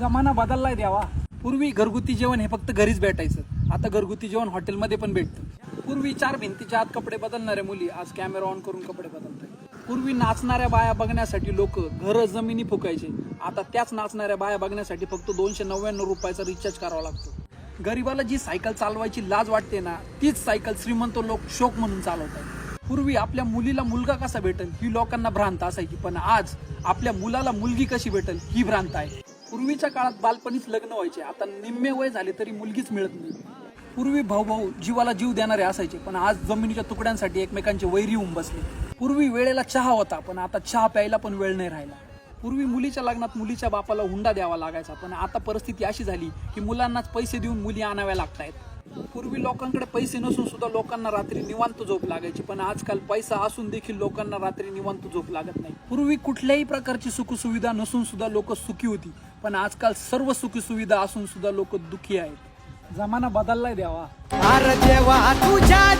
जमाना बदललाय देवा. पूर्वी घरगुती जेवण हे फक्त घरीच भेटायचं. आता घरगुती जेवण हॉटेलमध्ये पण भेटतं. पूर्वी 4 भिंतीच्या आत कपडे बदलणाऱ्या मुली आज कॅमेरा ऑन करून कपडे बदलतात. पूर्वी नाचणाऱ्या बाया बघण्यासाठी लोक घर जमिनी फुकायचे. आता त्याच नाचणाऱ्या बाया बघण्यासाठी फक्त 299 रुपयाचा रिचार्ज करावा लागतो. गरीबाला जी सायकल चालवायची लाज वाटते ना, तीच सायकल श्रीमंत लोक शौक म्हणून चालवतात. पूर्वी आपल्या मुलीला मुलगा कसा भेटेल ही लोकांना भ्रांत असायची, पण आज आपल्या मुलाला मुलगी कशी भेटेल ही भ्रांत आहे. पूर्वीच्या काळात बालपणीच लग्न व्हायचे, आता निम्मे वय झाले तरी मुलगीच मिळत नाही. पूर्वी भाऊ भाऊ जीवाला जीव देणारे असायचे, पण आज जमिनीच्या तुकड्यांसाठी एकमेकांचे वैरी होऊन बसले. पूर्वी वेळेला चहा होता, पण आता चहा प्यायला पण वेळ नाही राहिला. पूर्वी मुलीच्या लग्नात मुलीच्या बापाला हुंडा द्यावा लागायचा, पण आता परिस्थिती अशी झाली की मुलांनाच पैसे देऊन मुली आणाव्या लागतायत. पूर्वी लोकांकडे पैसे नसून सुद्धा लोकांना रात्री निवांत झोप लागायची, पण आजकाल पैसा असून देखील लोकांना रात्री निवांत झोप लागत नाही. पूर्वी कुठल्याही प्रकारची सुखसुविधा नसून सुद्धा लोक सुखी होती, पण आजकाल सर्व सुखसुविधा असून सुद्धा लोक दुःखी आहेत. जमाना बदललाय देवा. अरे देवा तुझ्या